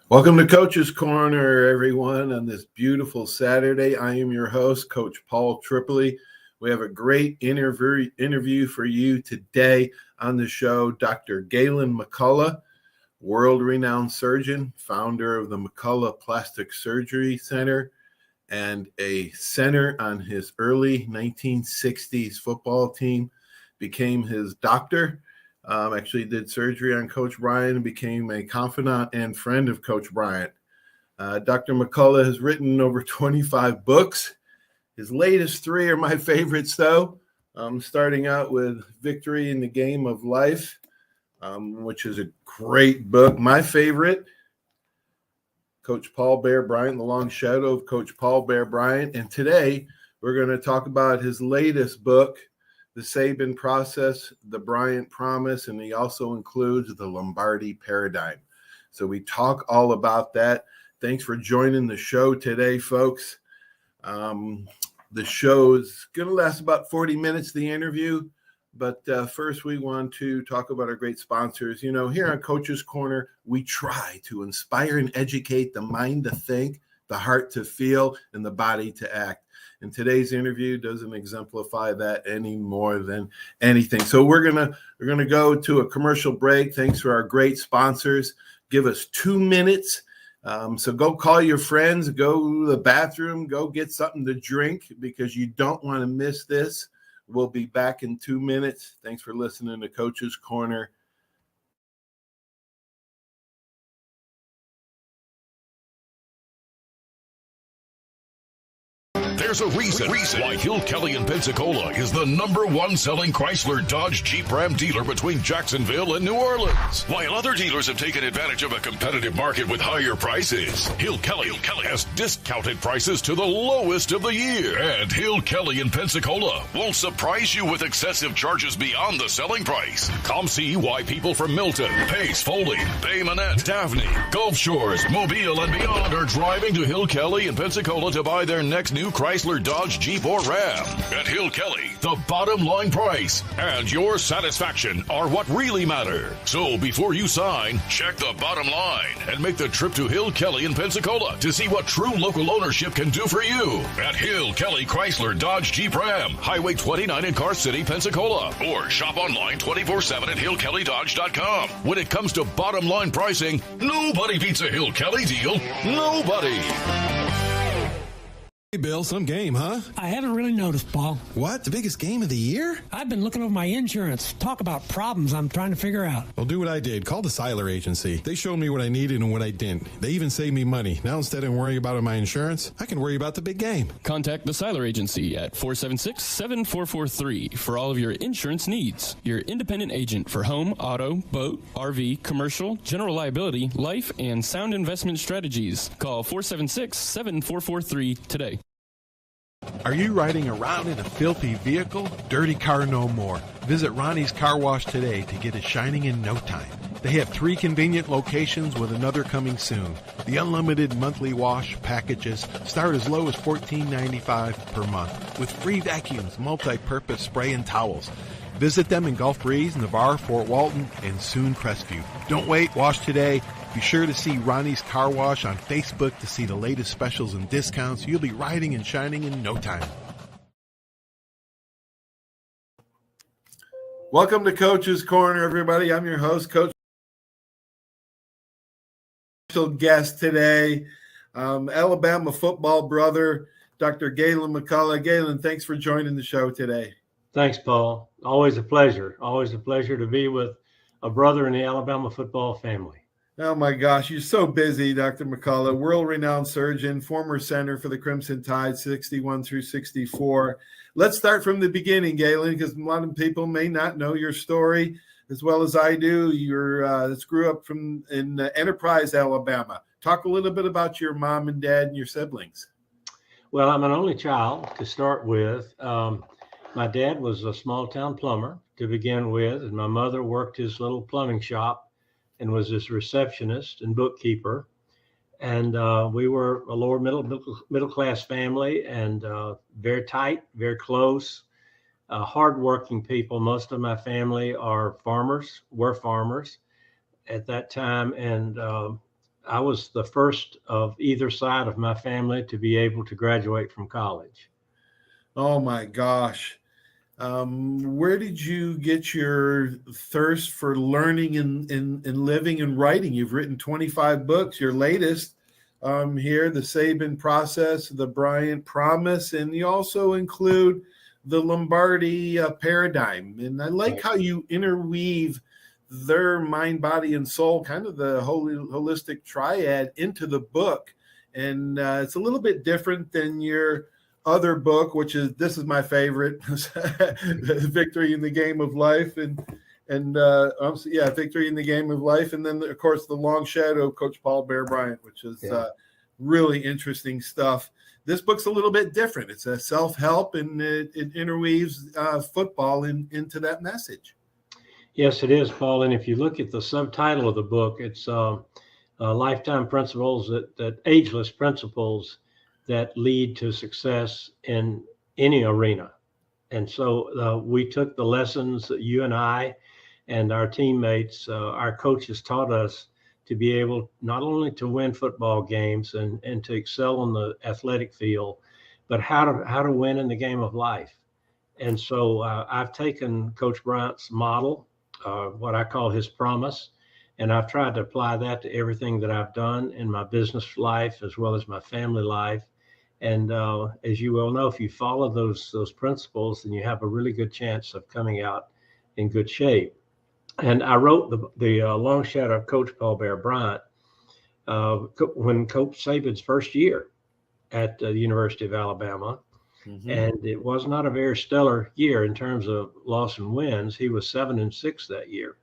Welcome to Coach's Corner, everyone, on this beautiful Saturday. I am your host, Coach Paul Tripoli. We have a great interview for you today on the show. Dr. Gaylon McCollough, world-renowned surgeon, founder of the McCollough Plastic Surgery Center, and a center on his early 1960s football team, became his doctor. Actually did surgery on Coach Bryant and became a confidant and friend of Coach Bryant. Dr. McCollough has written over 25 books. His latest three are my favorites, though. Starting out with Victory in the Game of Life, which is a great book. My favorite, Coach Paul Bear Bryant, The Long Shadow of Coach Paul Bear Bryant. And today we're going to talk about his latest book, The Saban Process, The Bryant Promise, and he also includes the Lombardi Paradigm. So we talk all about that. Thanks for joining the show today, folks. The show is going to last about 40 minutes, the interview. But first, we want to talk about our great sponsors. You know, here on Coach's Corner, we try to inspire and educate the mind to think, the heart to feel, and the body to act. And today's interview doesn't exemplify that any more than anything. So we're gonna go to a commercial break. Thanks for our great sponsors. Give us 2 minutes. So go call your friends, go to the bathroom, go get something to drink because you don't want to miss this. We'll be back in 2 minutes. Thanks for listening to Coach's Corner. There's a reason why Hill Kelly in Pensacola is the #1 selling Chrysler Dodge Jeep Ram dealer between Jacksonville and New Orleans. While other dealers have taken advantage of a competitive market with higher prices, Hill Kelly has discounted prices to the lowest of the year. And Hill Kelly in Pensacola won't surprise you with excessive charges beyond the selling price. Come see why people from Milton, Pace, Foley, Bay Minette, Daphne, Gulf Shores, Mobile, and beyond are driving to Hill Kelly in Pensacola to buy their next new Chrysler, Dodge, Jeep, or Ram. At Hill Kelly, the bottom line price and your satisfaction are what really matter. So before you sign, check the bottom line and make the trip to Hill Kelly in Pensacola to see what true local ownership can do for you. At Hill Kelly Chrysler, Dodge, Jeep, Ram, Highway 29 in Car City, Pensacola. Or shop online 24/7 at hillkellydodge.com. When it comes to bottom line pricing, nobody beats a Hill Kelly deal. Nobody. Hey, Bill, some game, huh? I haven't really noticed, Paul. What? The biggest game of the year? I've been looking over my insurance. Talk about problems I'm trying to figure out. Well, do what I did. Call the Seiler Agency. They showed me what I needed and what I didn't. They even saved me money. Now, instead of worrying about my insurance, I can worry about the big game. Contact the Seiler Agency at 476-7443 for all of your insurance needs. Your independent agent for home, auto, boat, RV, commercial, general liability, life, and sound investment strategies. Call 476-7443 today. Are you riding around in a filthy vehicle? Dirty car no more. Visit Ronnie's Car Wash today to get it shining in no time. They have 3 convenient locations with another coming soon. The unlimited monthly wash packages start as low as $14.95 per month with free vacuums, multi-purpose spray, and towels. Visit them in Gulf Breeze, Navarre, Fort Walton, and soon Crestview. Don't wait, wash today. Be sure to see Ronnie's Car Wash on Facebook to see the latest specials and discounts. You'll be riding and shining in no time. Welcome to Coach's Corner, everybody. I'm your host, Coach. Special guest today, Alabama football brother, Dr. Gaylon McCollough. Gaylon, thanks for joining the show today. Thanks, Paul. Always a pleasure. Always a pleasure to be with a brother in the Alabama football family. Oh, my gosh. You're so busy, Dr. McCollough, world-renowned surgeon, former center for the Crimson Tide, 61 through 64. Let's start from the beginning, Gaylon, because a lot of people may not know your story as well as I do. You grew up in Enterprise, Alabama. Talk a little bit about your mom and dad and your siblings. Well, I'm an only child to start with. My dad was a small-town plumber to begin with, and my mother worked his little plumbing shop and was his receptionist and bookkeeper. And we were a lower middle class family, and very tight, very close, hardworking people. Most of my family were farmers at that time. And I was the first of either side of my family to be able to graduate from college. Oh my gosh. Where did you get your thirst for learning and living and writing? You've written 25 books. Your latest here, The Saban Process, The Bryant Promise, and you also include the Lombardi Paradigm. And I like how you interweave their mind, body, and soul, kind of the holistic triad, into the book. And it's a little bit different than your other book, which is, this is my favorite, Victory in the Game of Life, and Victory in the Game of Life, and then of course The Long Shadow of Coach Paul Bear Bryant, which is really interesting stuff. This book's a little bit different. It's a self-help, and it interweaves football into that message. Yes, it is, Paul. And if you look at the subtitle of the book, it's lifetime principles, that ageless principles that lead to success in any arena. And so we took the lessons that you and I and our teammates, our coaches taught us to be able not only to win football games and to excel on the athletic field, but how to win in the game of life. And so I've taken Coach Bryant's model, what I call his promise, and I've tried to apply that to everything that I've done in my business life as well as my family life. And as you well know, if you follow those principles, then you have a really good chance of coming out in good shape. And I wrote the Long Shadow of Coach Paul Bear Bryant when Coach Saban's first year at the University of Alabama. Mm-hmm. And it was not a very stellar year in terms of loss and wins. He was 7-6 that year.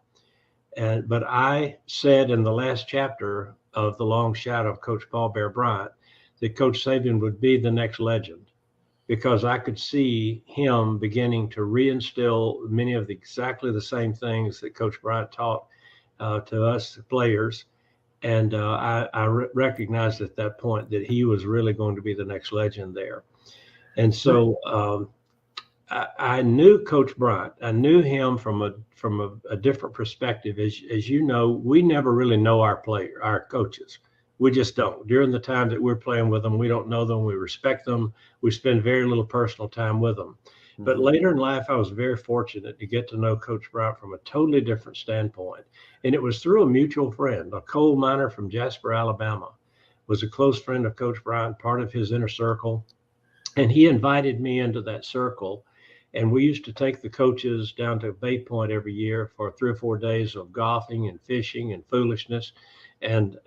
But I said in the last chapter of The Long Shadow of Coach Paul Bear Bryant that Coach Saban would be the next legend, because I could see him beginning to reinstill many of exactly the same things that Coach Bryant taught to us players. And I recognized at that point that he was really going to be the next legend there. And so I knew Coach Bryant. I knew him from a different perspective. As you know, we never really know our coaches. We just don't. During the time that we're playing with them, we don't know them. We respect them. We spend very little personal time with them. Mm-hmm. But later in life, I was very fortunate to get to know Coach Bryant from a totally different standpoint. And it was through a mutual friend. A coal miner from Jasper, Alabama, was a close friend of Coach Bryant, part of his inner circle. And he invited me into that circle. And we used to take the coaches down to Bay Point every year for 3 or 4 days of golfing and fishing and foolishness. And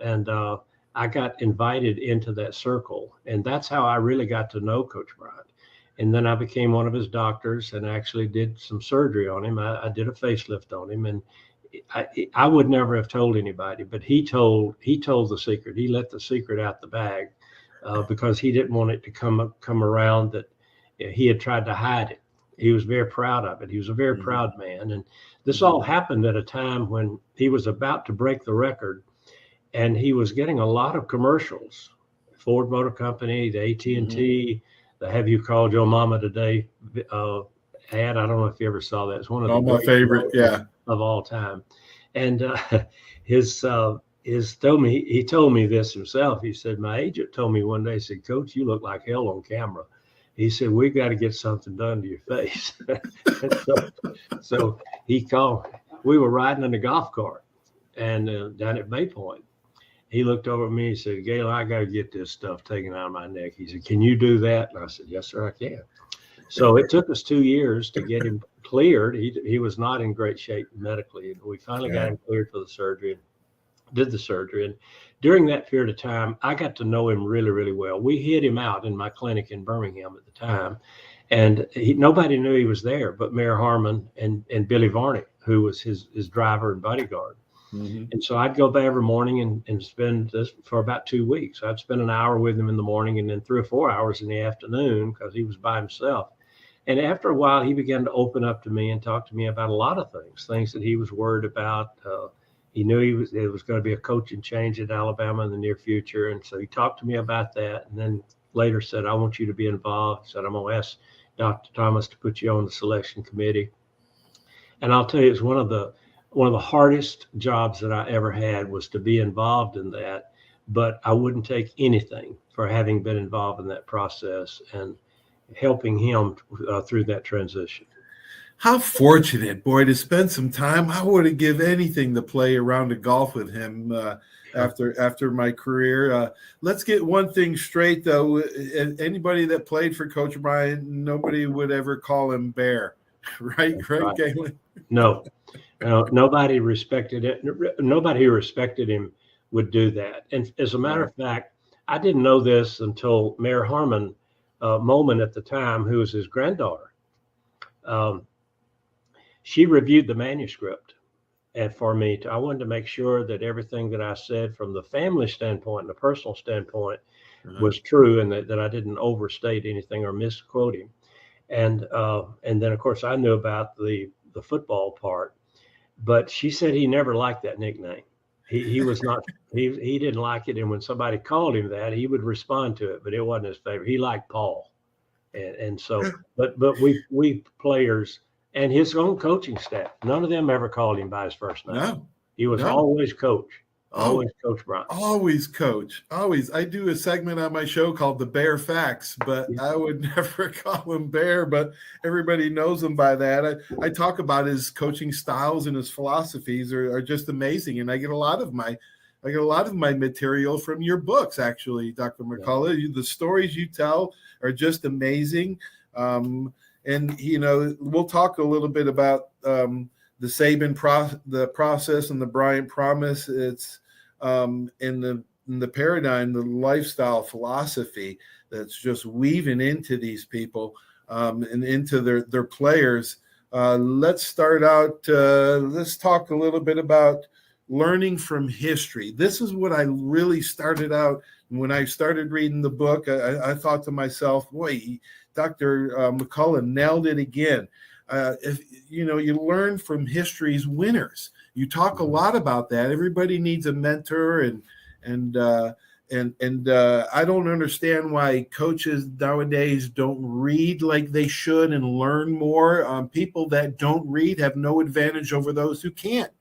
I got invited into that circle. And that's how I really got to know Coach Bryant. And then I became one of his doctors and actually did some surgery on him. I did a facelift on him. And I would never have told anybody, but he told the secret. He let the secret out the bag because he didn't want it to come around that he had tried to hide it. He was very proud of it. He was a very proud man. And this all happened at a time when he was about to break the record, and he was getting a lot of commercials. Ford Motor Company, the AT&T, the Have You Called Your Mama Today ad. I don't know if you ever saw that. It's one of my favorite, of all time. And he told me this himself. He said, my agent told me one day, he said, Coach, you look like hell on camera. He said, we got to get something done to your face. so he called. We were riding in a golf cart and down at Bay Point. He looked over at me and said, Gaylon, I got to get this stuff taken out of my neck. He said, can you do that? And I said, yes, sir, I can. So it took us 2 years to get him cleared. He was not in great shape medically. We finally got him cleared for the surgery and did the surgery. And during that period of time, I got to know him really, really well. We hid him out in my clinic in Birmingham at the time. And nobody knew he was there but Mayor Harmon and Billy Varney, who was his driver and bodyguard. Mm-hmm. And so I'd go back every morning and spend this for about 2 weeks. I'd spend an hour with him in the morning and then 3 or 4 hours in the afternoon because he was by himself. And after a while, he began to open up to me and talk to me about a lot of things that he was worried about. He knew it was going to be a coaching change at Alabama in the near future. And so he talked to me about that. And then later said, I want you to be involved. He said, I'm going to ask Dr. Thomas to put you on the selection committee. And I'll tell you, it's one of the hardest jobs that I ever had was to be involved in that. but I wouldn't take anything for having been involved in that process and helping him through that transition. How fortunate, boy, to spend some time. I would have give anything to play a round of golf with him after my career. Let's get one thing straight, though. Anybody that played for Coach Bryant, nobody would ever call him Bear, right, Gaylon? No, nobody respected it. Nobody who respected him would do that. And as a matter of fact, I didn't know this until Mayor Harmon Molman at the time, who was his granddaughter. She reviewed the manuscript, and for me, I wanted to make sure that everything that I said from the family standpoint and the personal standpoint was true, and that I didn't overstate anything or misquote him. And then, of course, I knew about the football part, but she said he never liked that nickname. He was not, he didn't like it. And when somebody called him that, he would respond to it, but it wasn't his favorite. He liked Paul. And so, but we players and his own coaching staff, none of them ever called him by his first name. No. He was always Coach. Always Coach Bryant. Always Coach. Always. I do a segment on my show called The Bear Facts, but I would never call him Bear, but everybody knows him by that. I talk about his coaching styles and his philosophies are just amazing. And I get a lot of my material from your books, actually, Dr. McCollough. The stories you tell are just amazing. And, we'll talk a little bit about the Saban the process and the Bryant promise. It's in the paradigm, the lifestyle philosophy that's just weaving into these people and into their players. Let's start out. Let's talk a little bit about learning from history. This is what I really started out when I started reading the book. I thought to myself, boy, Dr. McCollough nailed it again. If you learn from history's winners. You talk a lot about that. Everybody needs a mentor, and I don't understand why coaches nowadays don't read like they should and learn more. People that don't read have no advantage over those who can't.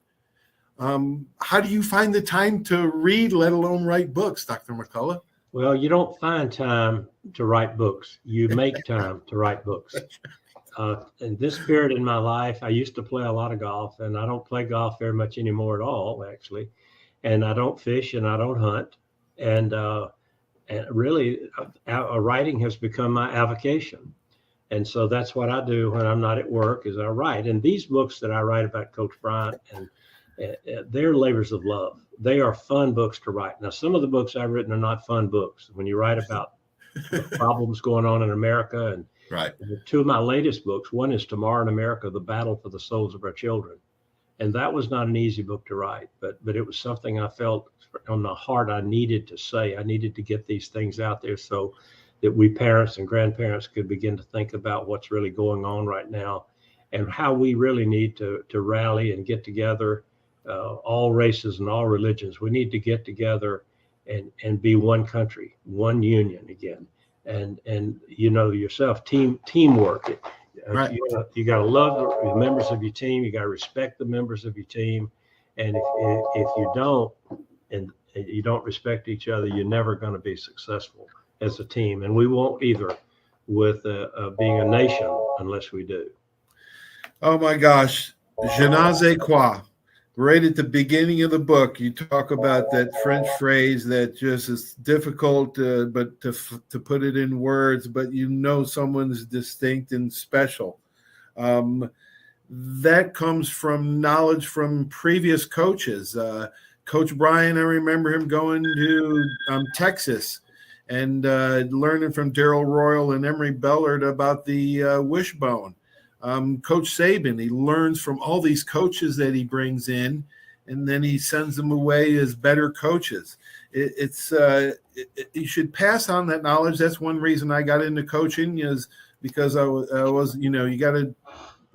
How do you find the time to read, let alone write books, Dr. McCollough? Well, you don't find time to write books. You make time to write books. In this period in my life, I used to play a lot of golf, and I don't play golf very much anymore at all, actually. And I don't fish and I don't hunt. And really, writing has become my avocation. And so that's what I do when I'm not at work, is I write. And these books that I write about Coach Bryant, and they're labors of love. They are fun books to write. Now, some of the books I've written are not fun books. When you write about the problems going on in America, and two of my latest books, one is Tomorrow in America, The Battle for the Souls of Our Children. And that was not an easy book to write, but it was something I felt on the heart I needed to say. I needed to get these things out there so that we parents and grandparents could begin to think about what's really going on right now and how we really need to rally and get together. All races and all religions, we need to get together and be one country, one union again. And yourself, teamwork. You got to love the members of your team. You got to respect the members of your team. And if you don't, and you don't respect each other, you're never going to be successful as a team. And we won't either with being a nation unless we do. Oh my gosh, je ne sais quoi. Right at the beginning of the book, you talk about that French phrase that just is difficult, but to put it in words, but someone's distinct and special. That comes from knowledge from previous coaches. Coach Bryant, I remember him going to Texas and learning from Darrell Royal and Emory Bellard about the wishbone. Coach Saban, he learns from all these coaches that he brings in, and then he sends them away as better coaches. You should pass on that knowledge. That's one reason I got into coaching, is because I was you got to,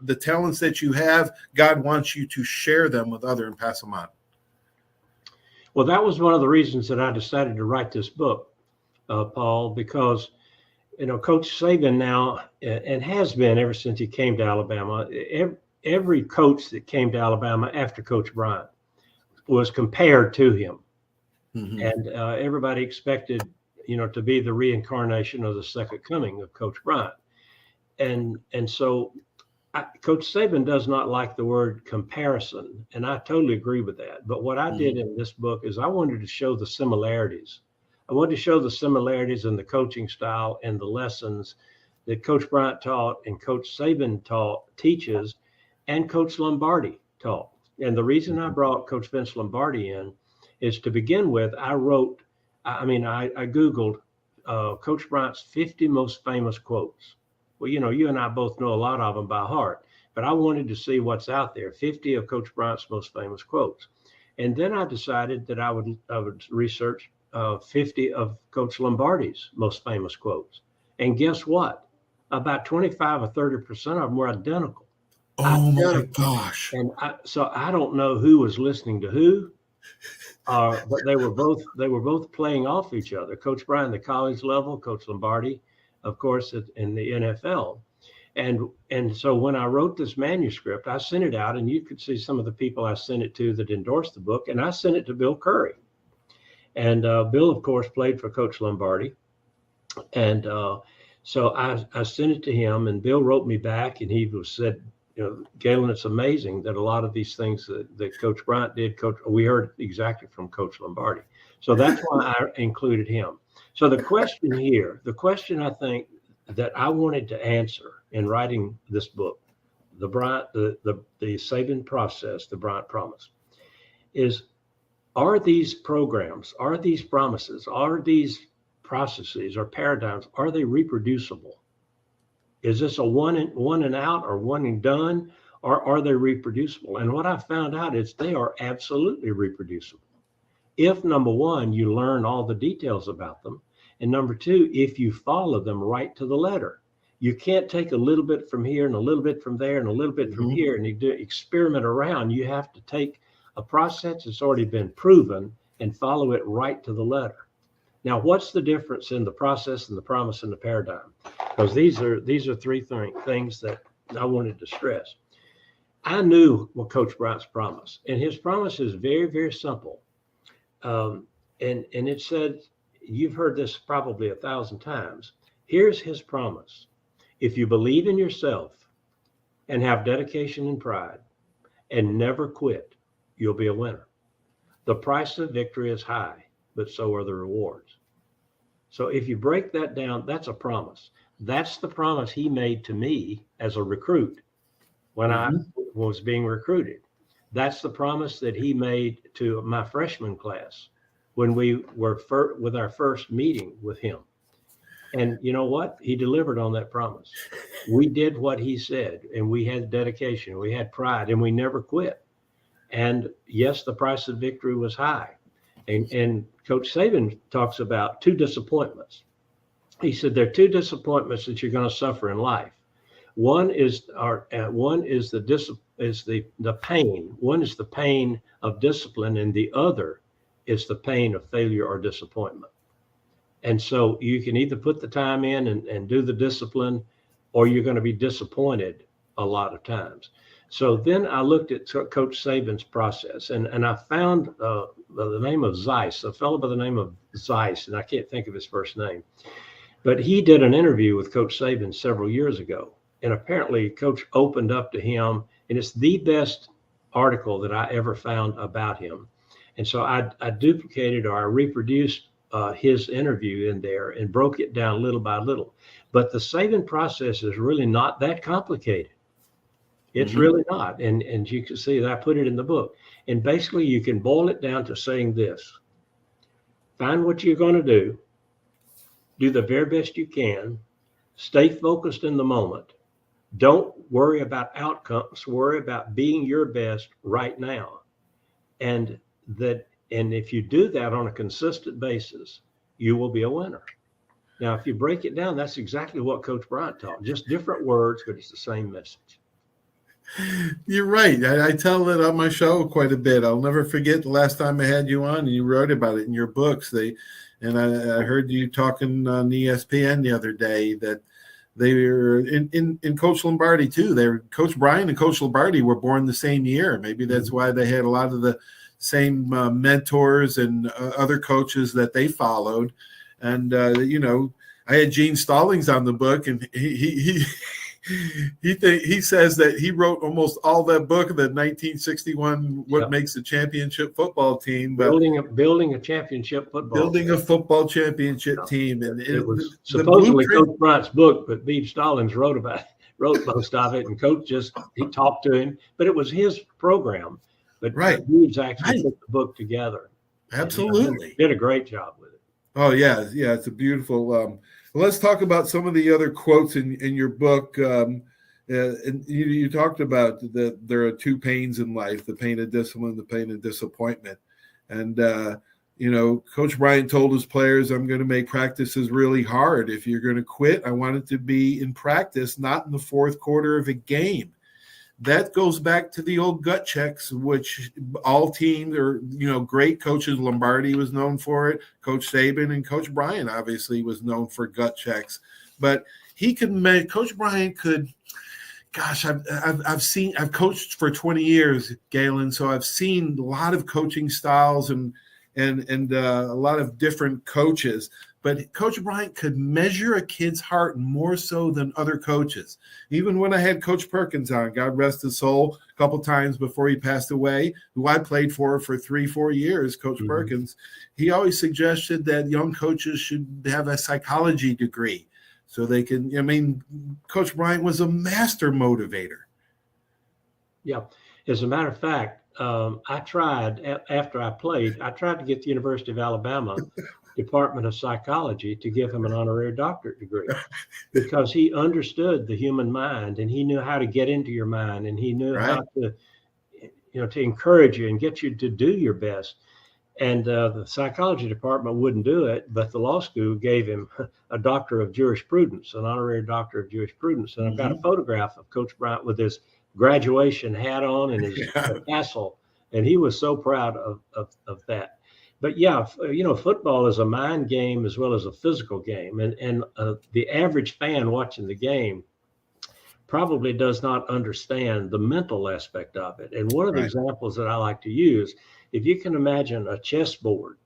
the talents that you have, God wants you to share them with others and pass them on. Well, that was one of the reasons that I decided to write this book, Paul, because Coach Saban now, and has been ever since he came to Alabama, every coach that came to Alabama after Coach Bryant was compared to him. And everybody expected, to be the reincarnation of the second coming of Coach Bryant. And so Coach Saban does not like the word comparison, and I totally agree with that. But what I did in this book is I wanted to show the similarities. I wanted to show the similarities in the coaching style and the lessons that Coach Bryant taught and Coach Saban teaches, and Coach Lombardi taught. And the reason I brought Coach Vince Lombardi in is, to begin with, I Googled Coach Bryant's 50 most famous quotes. Well, you and I both know a lot of them by heart, but I wanted to see what's out there, 50 of Coach Bryant's most famous quotes. And then I decided that I would research 50 of Coach Lombardi's most famous quotes. And guess what? About 25 or 30% of them were identical. Oh my gosh. And so I don't know who was listening to who, but they were both playing off each other. Coach Bryant at the college level, Coach Lombardi, of course, in the NFL. And so when I wrote this manuscript, I sent it out, and you could see some of the people I sent it to that endorsed the book. And I sent it to Bill Curry. And Bill, of course, played for Coach Lombardi. And so I sent it to him, and Bill wrote me back, and he said, Gaylon, it's amazing that a lot of these things that Coach Bryant did, we heard exactly from Coach Lombardi. So that's why I included him. So the question I think that I wanted to answer in writing this book, the Saban process, the Bryant promise, is, are these programs, are these promises, are these processes or paradigms, are they reproducible? Is this a one and out or one and done, or are they reproducible? And what I found out is they are absolutely reproducible. If, number one, you learn all the details about them, and number two, if you follow them right to the letter. You can't take a little bit from here and a little bit from there and a little bit from here and you do experiment around. You have to take a process that's already been proven and follow it right to the letter. Now, what's the difference in the process and the promise and the paradigm? Because these are three things that I wanted to stress. I knew what Coach Bryant's promise, and his promise is very, very simple. And it said, you've heard this probably 1,000 times. Here's his promise. If you believe in yourself and have dedication and pride and never quit, you'll be a winner. The price of victory is high, but so are the rewards. So if you break that down, that's a promise. That's the promise he made to me as a recruit when I was being recruited. That's the promise that he made to my freshman class when we were with our first meeting with him. And you know what? He delivered on that promise. We did what he said, and we had dedication, we had pride, and we never quit. And yes, the price of victory was high. And Coach Saban talks about two disappointments. He said there are two disappointments that you're going to suffer in life. One is the pain. One is the pain of discipline, and the other is the pain of failure or disappointment. And so you can either put the time in and do the discipline, or you're going to be disappointed a lot of times. So then I looked at Coach Saban's process, and I found the name of Zeiss, a fellow by the name of Zeiss, and I can't think of his first name. But he did an interview with Coach Saban several years ago, and apparently Coach opened up to him, and it's the best article that I ever found about him. And so I duplicated, or I reproduced his interview in there and broke it down little by little. But the Saban process is really not that complicated. It's really not. And you can see that I put it in the book. And basically you can boil it down to saying this: find what you're going to do the very best you can, stay focused in the moment. Don't worry about outcomes, worry about being your best right now. And if you do that on a consistent basis, you will be a winner. Now, if you break it down, that's exactly what Coach Bryant taught, just different words, but it's the same message. You're right. I tell it on my show quite a bit. I'll never forget the last time I had you on and you wrote about it in your books. I heard you talking on ESPN the other day that they were in Coach Lombardi too. Coach Bryant and Coach Lombardi were born the same year. Maybe that's why they had a lot of the same mentors and other coaches that they followed. And, I had Gene Stallings on the book, and he says that he wrote almost all that book of the 1961 What Makes a Championship Football Team. But building a championship football a football championship team. And it was supposedly Coach Bryant's book, but Beebe Stallings wrote most of it, and Coach he talked to him, but it was his program. But Beebe's actually put the book together. Absolutely. And, did a great job with it. Oh, yeah. Yeah, it's a beautiful let's talk about some of the other quotes in your book. And you talked about there are two pains in life, the pain of discipline, the pain of disappointment. And, Coach Bryant told his players, I'm going to make practices really hard. If you're going to quit, I want it to be in practice, not in the fourth quarter of a game. That goes back to the old gut checks, which all teams are, great coaches. Lombardi was known for it. Coach Saban and Coach Bryant obviously was known for gut checks. But Coach Bryant could, gosh, I've coached for 20 years, Gaylon, so I've seen a lot of coaching styles and a lot of different coaches. But Coach Bryant could measure a kid's heart more so than other coaches. Even when I had Coach Perkins on, God rest his soul, a couple times before he passed away, who I played for 3-4 years, Coach Perkins, he always suggested that young coaches should have a psychology degree so they can, Coach Bryant was a master motivator. Yeah. As a matter of fact, I tried, after I played, to get the University of Alabama Department of Psychology to give him an honorary doctorate degree, because he understood the human mind, and he knew how to get into your mind, and he knew how to, to encourage you and get you to do your best. And the psychology department wouldn't do it, but the law school gave him a doctor of jurisprudence, an honorary doctor of jurisprudence. And I've got a photograph of Coach Bryant with his graduation hat on and his tassel, and he was so proud of that. But yeah, football is a mind game as well as a physical game. And the average fan watching the game probably does not understand the mental aspect of it. And one of the examples that I like to use, if you can imagine a chessboard.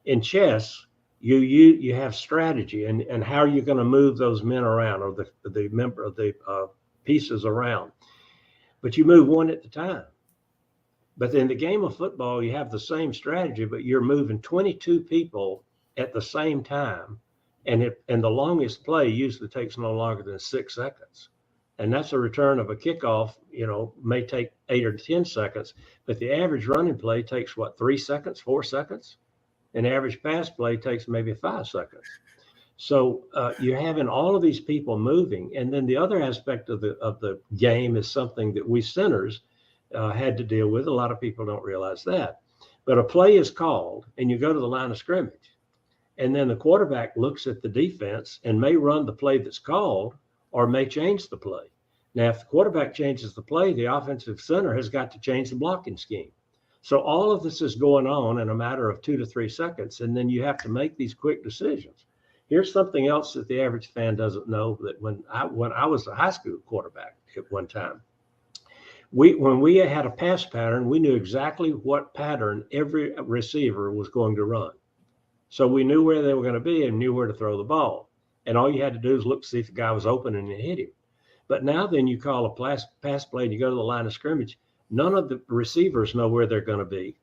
In chess, you have strategy and how are you going to move those men around, or the pieces around. But you move one at a time. But in the game of football, you have the same strategy, but you're moving 22 people at the same time. And the longest play usually takes no longer than 6 seconds. And that's a return of a kickoff, may take 8 or 10 seconds. But the average running play takes 3 seconds, 4 seconds? An average pass play takes maybe 5 seconds. So you're having all of these people moving. And then the other aspect of the game is something that we centers had to deal with. A lot of people don't realize that. But a play is called and you go to the line of scrimmage. And then the quarterback looks at the defense and may run the play that's called or may change the play. Now, if the quarterback changes the play, the offensive center has got to change the blocking scheme. So all of this is going on in a matter of 2 to 3 seconds. And then you have to make these quick decisions. Here's something else that the average fan doesn't know, that when I was a high school quarterback at one time, when we had a pass pattern, we knew exactly what pattern every receiver was going to run. So we knew where they were going to be and knew where to throw the ball. And all you had to do is look to see if the guy was open and you hit him. But now then you call a pass play and you go to the line of scrimmage. None of the receivers know where they're going to be.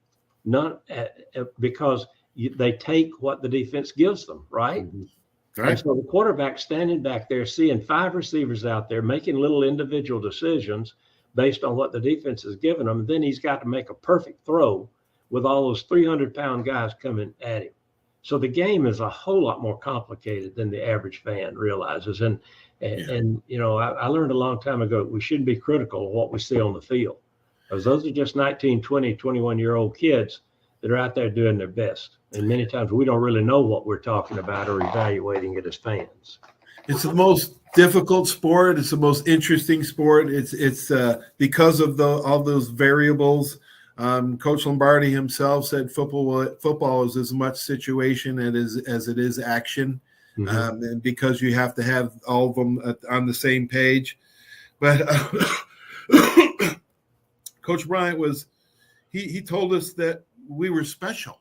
None, because they take what the defense gives them, right? Mm-hmm. Right. And so the quarterback standing back there, seeing 5 receivers out there making little individual decisions based on what the defense has given them. And then he's got to make a perfect throw with all those 300-pound guys coming at him. So the game is a whole lot more complicated than the average fan realizes. And I learned a long time ago, we shouldn't be critical of what we see on the field, because those are just 19, 20, 21-year-old kids that are out there doing their best. And many times we don't really know what we're talking about or evaluating it as fans. It's the most difficult sport. It's the most interesting sport. It's because of all those variables. Coach Lombardi himself said football is as much situation as it is action, and because you have to have all of them on the same page. But Coach Bryant he told us that we were special.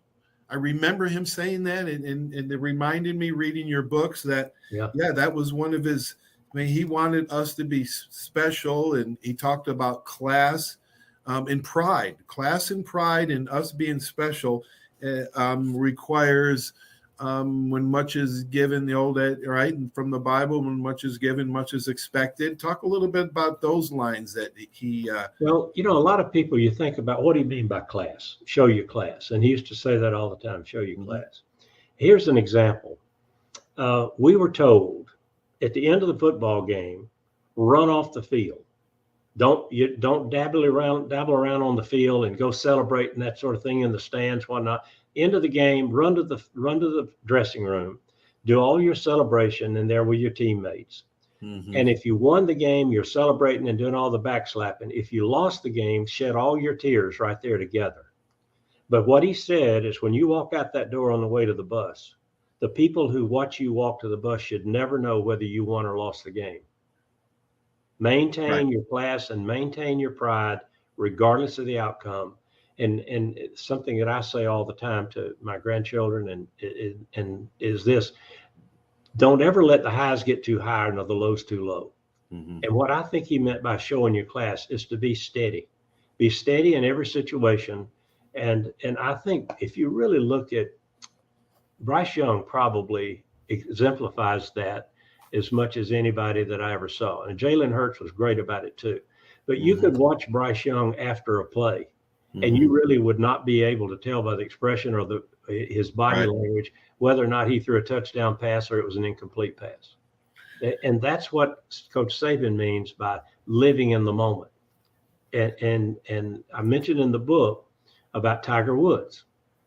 I remember him saying that, and it reminded me reading your books that, that was one of his. I mean, he wanted us to be special, and he talked about class and pride. Class and pride, and us being special requires when much is given, the old right, and from the Bible, when much is given, much is expected. Talk a little bit about those lines that he. Well, a lot of people, you think about, what do you mean by class? Show your class, and he used to say that all the time. Show your class. Here's an example. We were told at the end of the football game, run off the field. Don't dabble around on the field and go celebrate and that sort of thing in the stands, whatnot. End of the game, run to the dressing room, do all your celebration, and there with your teammates. And if you won the game, you're celebrating and doing all the backslapping. If you lost the game, shed all your tears right there together. But what he said is, when you walk out that door on the way to the bus, the people who watch you walk to the bus should never know whether you won or lost the game. Maintain your class and maintain your pride, regardless of the outcome. And it's something that I say all the time to my grandchildren, and is this: don't ever let the highs get too high nor the lows too low. And what I think he meant by showing your class is to be steady. Be steady in every situation. And I think if you really look at Bryce Young, probably exemplifies that as much as anybody that I ever saw. And Jalen Hurts was great about it too. But you could watch Bryce Young after a play, and you really would not be able to tell by the expression or his body language whether or not he threw a touchdown pass or it was an incomplete pass. And that's what Coach Saban means by living in the moment. And I mentioned in the book about Tiger Woods.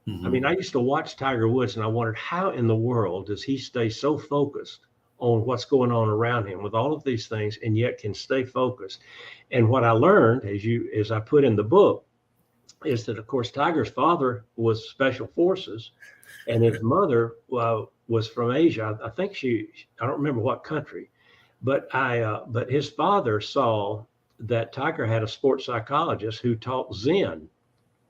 I mean, I used to watch Tiger Woods, and I wondered, how in the world does he stay so focused on what's going on around him with all of these things, and yet can stay focused? And what I learned, as I put in the book, is that, of course, Tiger's father was Special Forces, and his mother was from Asia. I think I don't remember what country, but his father saw that Tiger had a sports psychologist who taught Zen,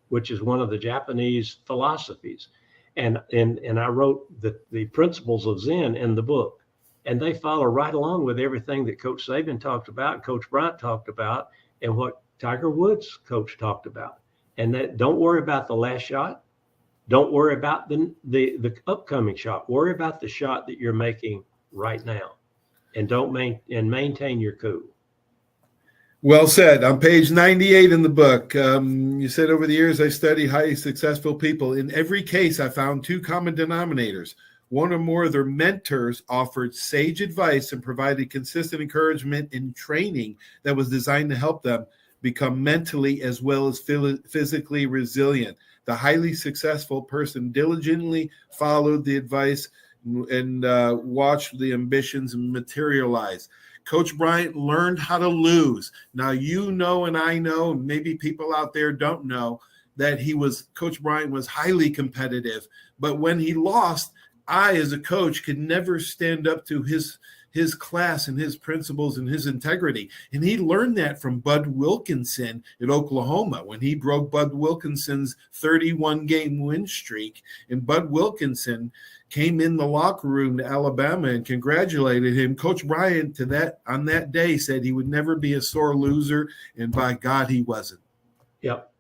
which is one of the Japanese philosophies. And I wrote the principles of Zen in the book, and they follow right along with everything that Coach Saban talked about, Coach Bryant talked about, and what Tiger Woods' coach talked about. And that, don't worry about the last shot. Don't worry about the upcoming shot. Worry about the shot that you're making right now, and maintain your cool. Well said. On page 98 in the book, you said, over the years, I studied highly successful people. In every case, I found two common denominators. One or more of their mentors offered sage advice and provided consistent encouragement and training that was designed to help them become mentally as well as physically resilient. The highly successful person diligently followed the advice and watched the ambitions materialize. Coach Bryant learned how to lose. Now, and I know, maybe people out there don't know, that Coach Bryant was highly competitive. But when he lost, I, as a coach, could never stand up to his class and his principles and his integrity. And he learned that from Bud Wilkinson at Oklahoma, when he broke Bud Wilkinson's 31-game win streak. And Bud Wilkinson came in the locker room to Alabama and congratulated him. Coach Bryant on that day said he would never be a sore loser, and by God, he wasn't. Yep.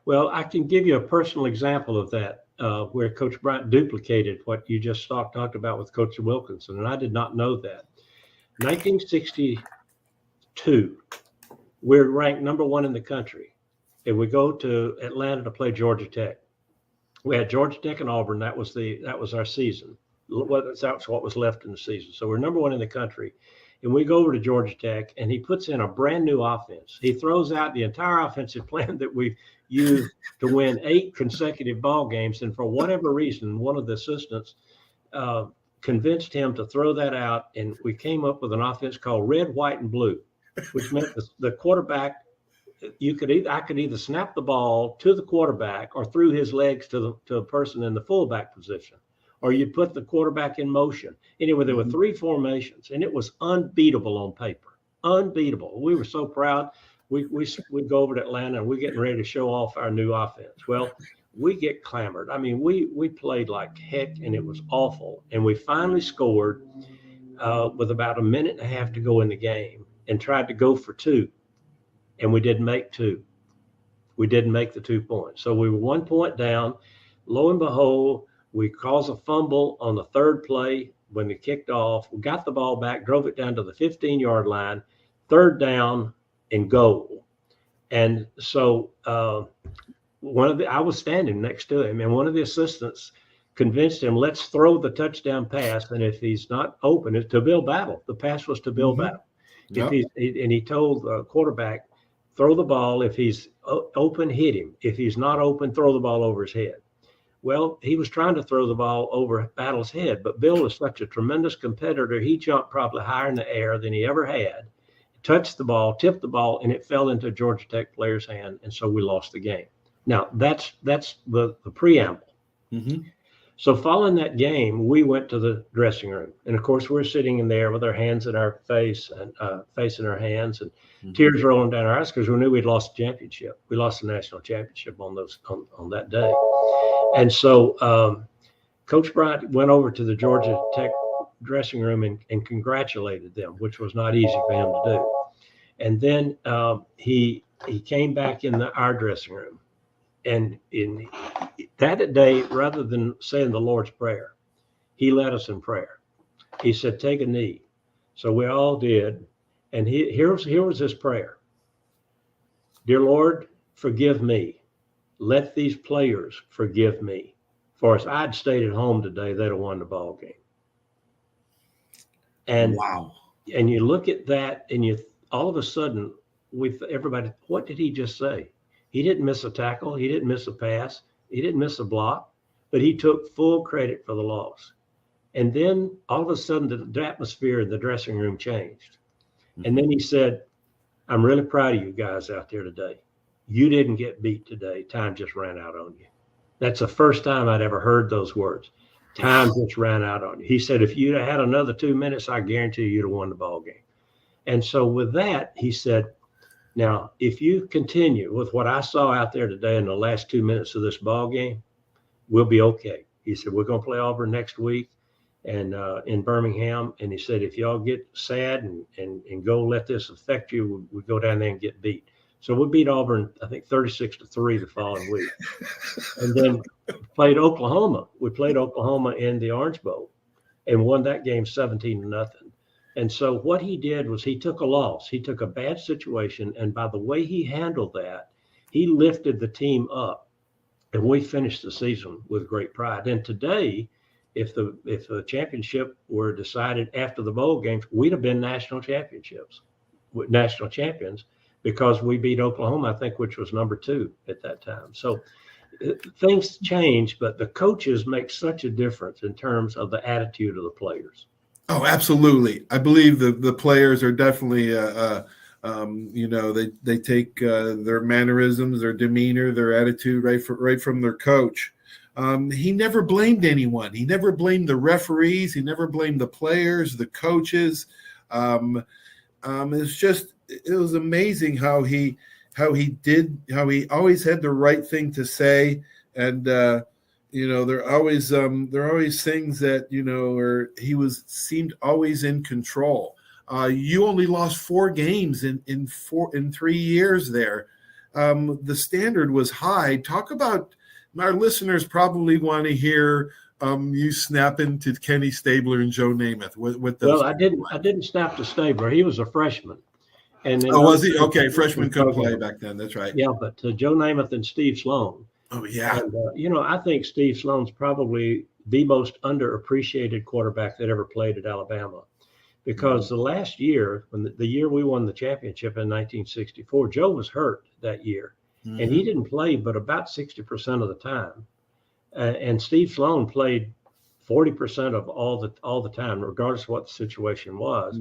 Well, I can give you a personal example of that, where Coach Bryant duplicated what you just talked about with Coach Wilkinson, and I did not know that. 1962, we're ranked number one in the country, and we go to Atlanta to play Georgia Tech. We had Georgia Tech and Auburn. That was our season. That's what was left in the season. So we're number one in the country, and we go over to Georgia Tech, and he puts in a brand new offense. He throws out the entire offensive plan that we've used to win 8 consecutive ball games, and for whatever reason, one of the assistants convinced him to throw that out, and we came up with an offense called red, white, and blue, which meant the quarterback, I could either snap the ball to the quarterback or through his legs to a person in the fullback position, or you put the quarterback in motion. Anyway, there were 3 formations, and it was unbeatable on paper. Unbeatable. We were so proud. we go over to Atlanta and we're getting ready to show off our new offense. Well, we get clamored. I mean, we played like heck, and it was awful. And we finally scored with about a minute and a half to go in the game, and tried to go for 2, and we didn't make 2. We didn't make the 2 points. So we were 1 point down. Lo and behold, we caused a fumble on the 3rd play when they kicked off. We got the ball back, drove it down to the 15-yard line, 3rd down and goal. And so I was standing next to him, and one of the assistants convinced him, let's throw the touchdown pass. And if he's not open, it's to Bill Battle. The pass was to Bill Battle. Yep. And he told the quarterback, throw the ball. If he's open, hit him. If he's not open, throw the ball over his head. Well, he was trying to throw the ball over Battle's head, but Bill is such a tremendous competitor. He jumped probably higher in the air than he ever had, touched the ball, tipped the ball, and it fell into a Georgia Tech player's hand. And so we lost the game. Now, that's the preamble. Mm-hmm. So following that game, we went to the dressing room. And, of course, we're sitting in there with our hands in our face and face in our hands and tears rolling down our eyes because we knew we'd lost the championship. We lost the national championship on that day. And so Coach Bryant went over to the Georgia Tech dressing room and congratulated them, which was not easy for him to do. And then he came back in our dressing room. And in that day, rather than saying the Lord's Prayer, he led us in prayer. He said, take a knee. So we all did. And here was his prayer. Dear Lord, forgive me. Let these players forgive me. For if I'd stayed at home today, they'd have won the ball game. And wow. And you look at that and all of a sudden, everybody, what did he just say? He didn't miss a tackle. He didn't miss a pass. He didn't miss a block, but he took full credit for the loss. And then all of a sudden, the atmosphere in the dressing room changed. And then he said, I'm really proud of you guys out there today. You didn't get beat today. Time just ran out on you. That's the first time I'd ever heard those words. Time just ran out on you. He said, if you'd have had another 2 minutes, I guarantee you'd have won the ball game. And so with that, he said, now, if you continue with what I saw out there today in the last 2 minutes of this ball game, we'll be okay. He said, we're going to play Auburn next week and in Birmingham. And he said, if y'all get sad and go let this affect you, we go down there and get beat. So we beat Auburn, I think, 36-3 the following week. And then played Oklahoma. We played Oklahoma in the Orange Bowl and won that game 17-0. And so what he did was he took a loss. He took a bad situation, and by the way he handled that, he lifted the team up, and we finished the season with great pride. And today, if the championship were decided after the bowl games, we'd have been national champions, because we beat Oklahoma, I think, which was number 2 at that time. So things change, but the coaches make such a difference in terms of the attitude of the players. Oh, absolutely. I believe the players are definitely, they take their mannerisms, their demeanor, their attitude right from their coach. He never blamed anyone. He never blamed the referees. He never blamed the players, the coaches. It was amazing how he always had the right thing to say. And, there are always things that, where he seemed always in control. You only lost 4 games in 3 years there. The standard was high. Talk about, our listeners probably want to hear you snapping to Kenny Stabler and Joe Namath. With those. Well, I didn't snap to Stabler. He was a freshman. And was he? Okay, freshman couldn't play back then. That's right. Yeah, but Joe Namath and Steve Sloan. Oh, yeah. And, I think Steve Sloan's probably the most underappreciated quarterback that ever played at Alabama, because the last year, the year we won the championship in 1964, Joe was hurt that year, and he didn't play but about 60% of the time. And Steve Sloan played 40% of all the time, regardless of what the situation was.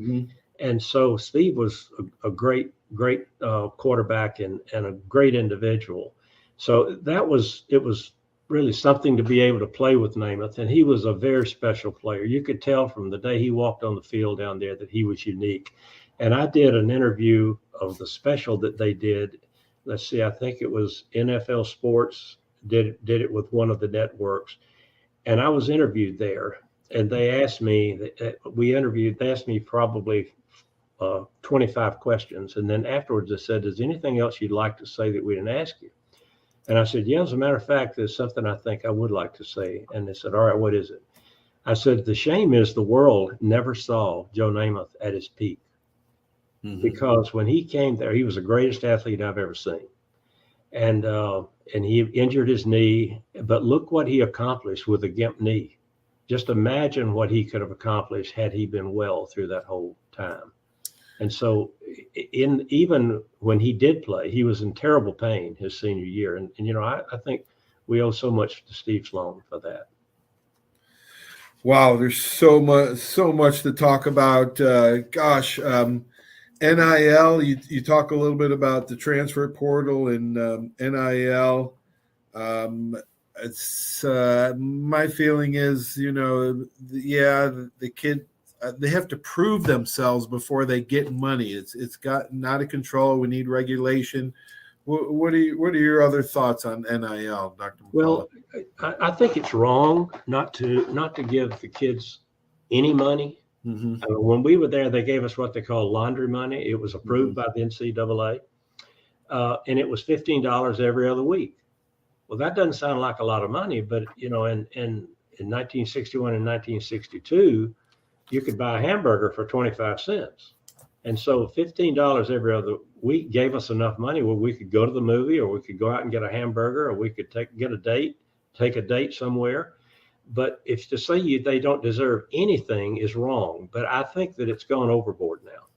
And so Steve was a great quarterback and a great individual. So it was really something to be able to play with Namath, and he was a very special player. You could tell from the day he walked on the field down there that he was unique. And I did an interview of the special that they did. Let's see, I think it was NFL Sports did it with one of the networks. And I was interviewed there. And they asked me, they asked me probably 25 questions. And then afterwards they said, is anything else you'd like to say that we didn't ask you? And I said, yeah, as a matter of fact, there's something I think I would like to say. And they said, all right, what is it? I said, the shame is the world never saw Joe Namath at his peak. Mm-hmm. Because when he came there, he was the greatest athlete I've ever seen. And he injured his knee, but look what he accomplished with a gimp knee. Just imagine what he could have accomplished had he been well through that whole time. And so even when he did play, he was in terrible pain his senior year. And I think we owe so much to Steve Sloan for that. Wow, there's so much to talk about. NIL, you talk a little bit about the transfer portal and NIL. It's my feeling is, the kid, they have to prove themselves before they get money. It's gotten out of control. We need regulation. What are your other thoughts on NIL, Dr. McCollough? Well, I think it's wrong not to give the kids any money. Mm-hmm. When we were there, they gave us what they call laundry money. It was approved by the NCAA, and it was $15 every other week. Well, that doesn't sound like a lot of money, but in 1961 and 1962, you could buy a hamburger for 25 cents. And so $15 every other week gave us enough money where we could go to the movie, or we could go out and get a hamburger, or we could take a date somewhere. But if to say they don't deserve anything is wrong, but I think that it's gone overboard now.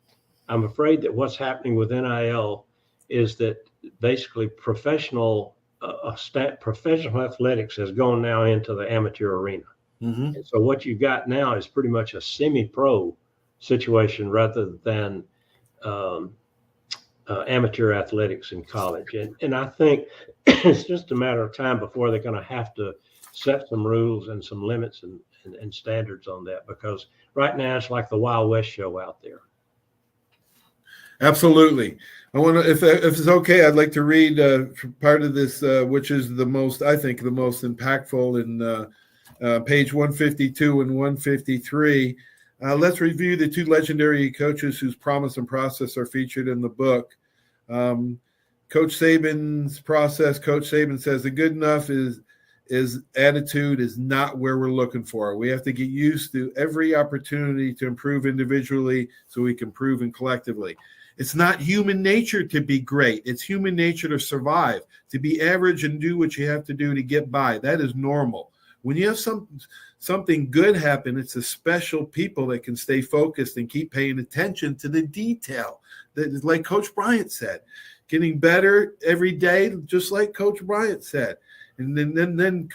I'm afraid that what's happening with NIL is that basically professional athletics has gone now into the amateur arena. Mm-hmm. And so what you've got now is pretty much a semi-pro situation rather than amateur athletics in college. And I think it's just a matter of time before they're going to have to set some rules and some limits and standards on that, because right now it's like the Wild West show out there. Absolutely. I want to, if it's okay, I'd like to read part of this, which is the most impactful in page 152 and 153. Let's review the two legendary coaches whose promise and process are featured in the book. Coach Saban's process. Coach Saban says the good enough is attitude is not where we're looking for. We have to get used to every opportunity to improve individually so we can improve and collectively. It's not human nature to be great. It's human nature to survive, to be average and do what you have to do to get by. That is normal. When you have something good happen, it's the special people that can stay focused and keep paying attention to the detail. That, like Coach Bryant said, getting better every day, just like Coach Bryant said. And then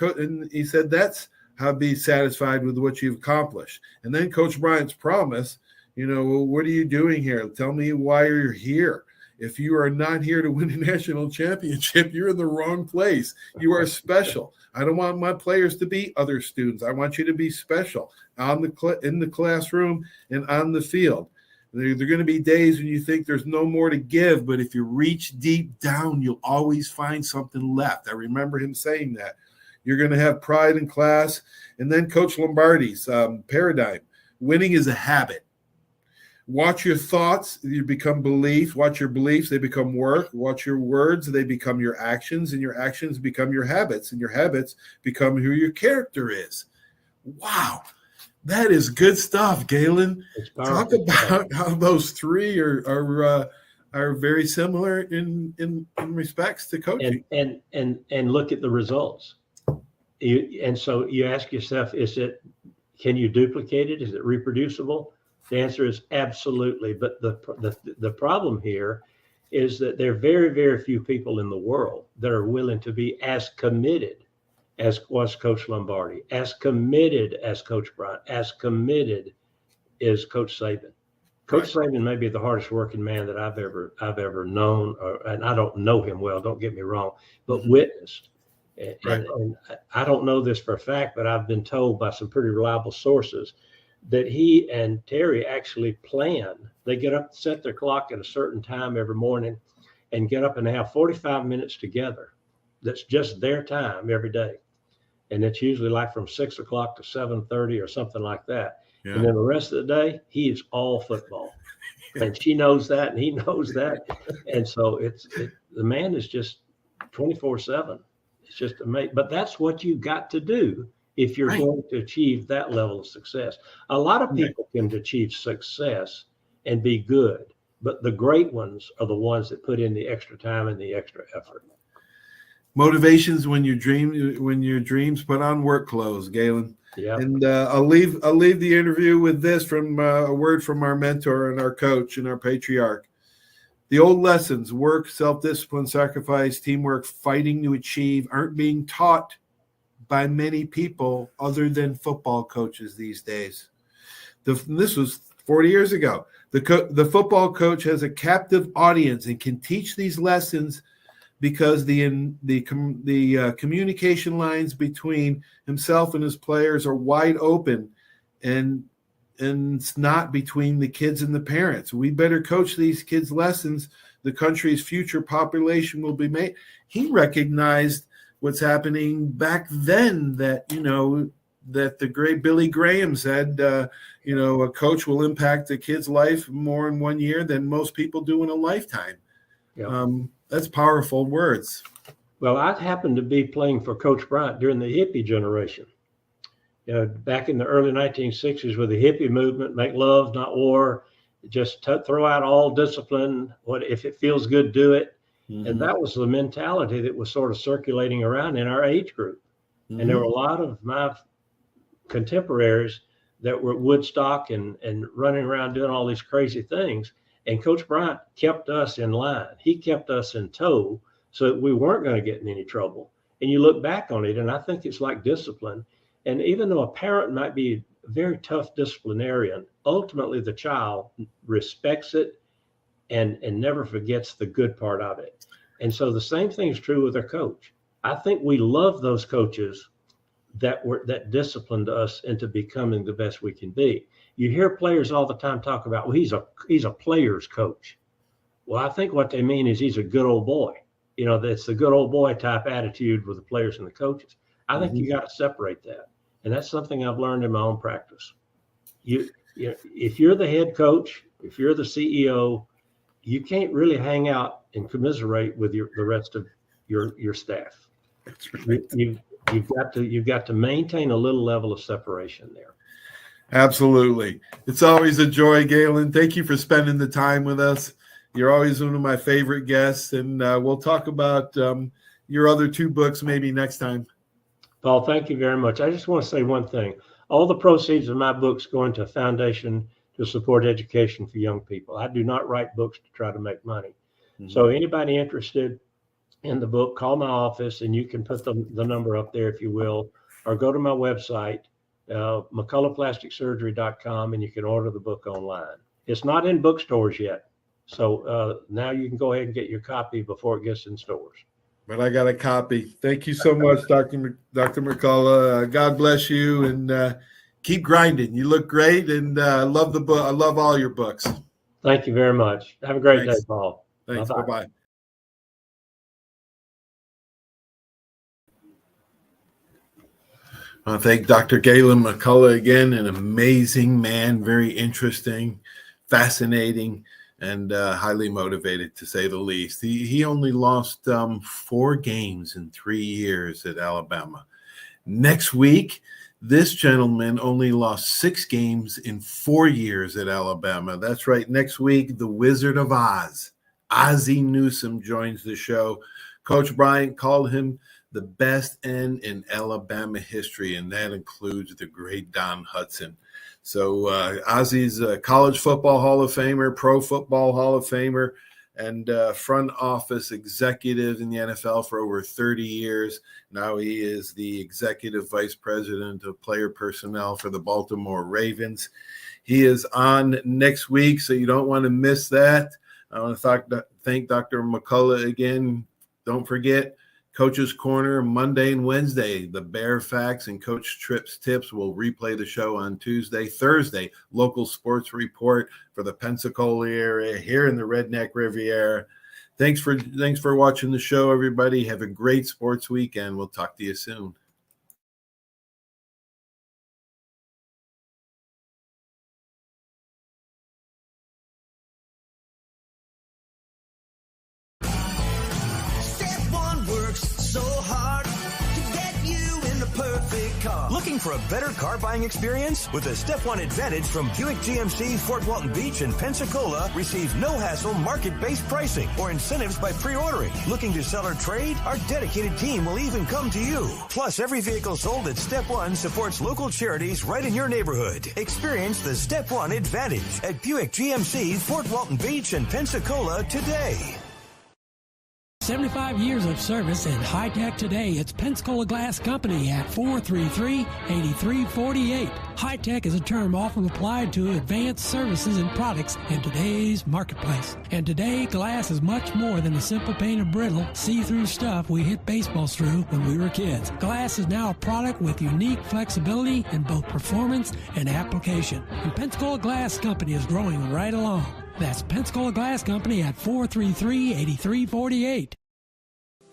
he said, that's how to be satisfied with what you've accomplished. And then Coach Bryant's promise, well, what are you doing here? Tell me why you're here. If you are not here to win a national championship, you're in the wrong place. You are special. I don't want my players to be other students. I want you to be special in the classroom and on the field. There are going to be days when you think there's no more to give, but if you reach deep down, you'll always find something left. I remember him saying that. You're going to have pride in class. And then Coach Lombardi's paradigm. Winning is a habit. Watch your thoughts, you become belief. Watch your beliefs, they become work. Watch your words, they become your actions, and your actions become your habits, and your habits become who your character is. Wow. That is good stuff, Gaylon. Talk about how those three are very similar in respects to coaching. And look at the results. And so you ask yourself, can you duplicate it? Is it reproducible? The answer is absolutely. But the problem here is that there are very, very few people in the world that are willing to be as committed as was Coach Lombardi, as committed as Coach Bryant, as committed is Coach Saban. Coach Saban may be the hardest working man that I've ever known, and I don't know him well, don't get me wrong, but witnessed. And I don't know this for a fact, but I've been told by some pretty reliable sources that he and Terry actually plan. They get up, set their clock at a certain time every morning and get up and have 45 minutes together. That's just their time every day. And it's usually like from 6 o'clock to 7:30 or something like that. Yeah. And then the rest of the day, he is all football. And she knows that, and he knows that. And so the man is just 24/7. It's just amazing. But that's what you got to do if you're going to achieve that level of success. A lot of people can achieve success and be good, but the great ones are the ones that put in the extra time and the extra effort. Motivations when your dreams put on work clothes, Gaylon. Yeah. And I'll leave the interview with this from a word from our mentor and our coach and our patriarch. The old lessons, work, self-discipline, sacrifice, teamwork, fighting to achieve, aren't being taught by many people other than football coaches these days. This was 40 years ago. The football coach has a captive audience and can teach these lessons because the communication lines between himself and his players are wide open, and it's not between the kids and the parents. We better coach these kids lessons. The country's future population will be made. He recognized what's happening back then, that the great Billy Graham said, a coach will impact a kid's life more in 1 year than most people do in a lifetime. Yeah. That's powerful words. Well, I happened to be playing for Coach Bryant during the hippie generation. Back in the early 1960s with the hippie movement, make love, not war, just throw out all discipline. If it feels good, do it. Mm-hmm. And that was the mentality that was sort of circulating around in our age group. Mm-hmm. And there were a lot of my contemporaries that were at Woodstock and running around doing all these crazy things. And Coach Bryant kept us in line. He kept us in tow so that we weren't going to get in any trouble. And you look back on it, and I think it's like discipline. And even though a parent might be a very tough disciplinarian, ultimately the child respects it and never forgets the good part of it. And so the same thing is true with our coach. I think we love those coaches that disciplined us into becoming the best we can be. You hear players all the time talk about, well, he's a player's coach. Well, I think what they mean is he's a good old boy. That's the good old boy type attitude with the players and the coaches. I think you got to separate that. And that's something I've learned in my own practice. If you're the head coach, if you're the CEO, you can't really hang out and commiserate with the rest of your staff. That's right. You've got to maintain a little level of separation there. Absolutely. It's always a joy, Gaylon. Thank you for spending the time with us. You're always one of my favorite guests, and we'll talk about your other two books maybe next time. Paul, thank you very much. I just want to say one thing. All the proceeds of my books go into a foundation to support education for young people. I do not write books to try to make money. Mm-hmm. So anybody interested in the book, call my office, and you can put the number up there if you will, or go to my website, McColloughPlasticSurgery.com, and you can order the book online. It's not in bookstores yet. So now you can go ahead and get your copy before it gets in stores. But I got a copy. Thank you so much, Dr. McCollough. God bless you, and keep grinding. You look great, and I love the book. I love all your books. Thank you very much. Have a great Thanks. day, Paul. Thanks. Bye-bye. I want to thank Dr. Gaylon McCollough again, an amazing man, very interesting, fascinating, and highly motivated, to say the least. He only lost 4 games in 3 years at Alabama. Next week, this gentleman only lost 6 games in 4 years at Alabama. That's right. Next week, the Wizard of Oz, Ozzie Newsome, joins the show. Coach Bryant called him the best end in Alabama history, and that includes the great Don Hudson. So Ozzie's a college football Hall of Famer, pro football Hall of Famer, and front office executive in the NFL for over 30 years. Now he is the executive vice president of player personnel for the Baltimore Ravens. He is on next week, so you don't want to miss that. I want to thank Dr. McCollough again. Don't forget, Coach's Corner Monday and Wednesday. The Bear Facts and Coach Tripp's Tips will replay the show on Tuesday. Thursday, local sports report for the Pensacola area here in the Redneck Riviera. Thanks for watching the show, everybody. Have a great sports weekend. We'll talk to you soon. Looking for a better car buying experience? With the Step 1 Advantage from Buick GMC, Fort Walton Beach, and Pensacola, receive no-hassle market-based pricing or incentives by pre-ordering. Looking to sell or trade? Our dedicated team will even come to you. Plus, every vehicle sold at Step 1 supports local charities right in your neighborhood. Experience the Step 1 Advantage at Buick GMC, Fort Walton Beach, and Pensacola today. 75 years of service and high tech today. It's Pensacola Glass Company at 433-8348. High tech is a term often applied to advanced services and products in today's marketplace. And today, glass is much more than the simple painted brittle, see-through stuff we hit baseballs through when we were kids. Glass is now a product with unique flexibility in both performance and application. And Pensacola Glass Company is growing right along. That's Pensacola Glass Company at 433-8348.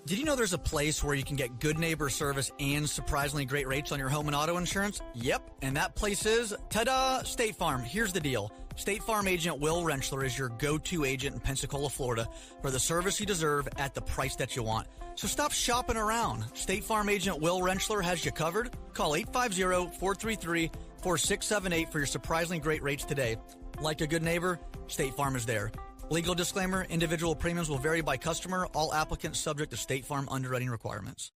Did you know there's a place where you can get good neighbor service and surprisingly great rates on your home and auto insurance? Yep, and that place is, ta-da, State Farm. Here's the deal. State Farm agent Will Rentschler is your go-to agent in Pensacola, Florida for the service you deserve at the price that you want. So stop shopping around. State Farm agent Will Rentschler has you covered. Call 850-433-4678 for your surprisingly great rates today. Like a good neighbor, State Farm is there. Legal disclaimer, individual premiums will vary by customer. All applicants subject to State Farm underwriting requirements.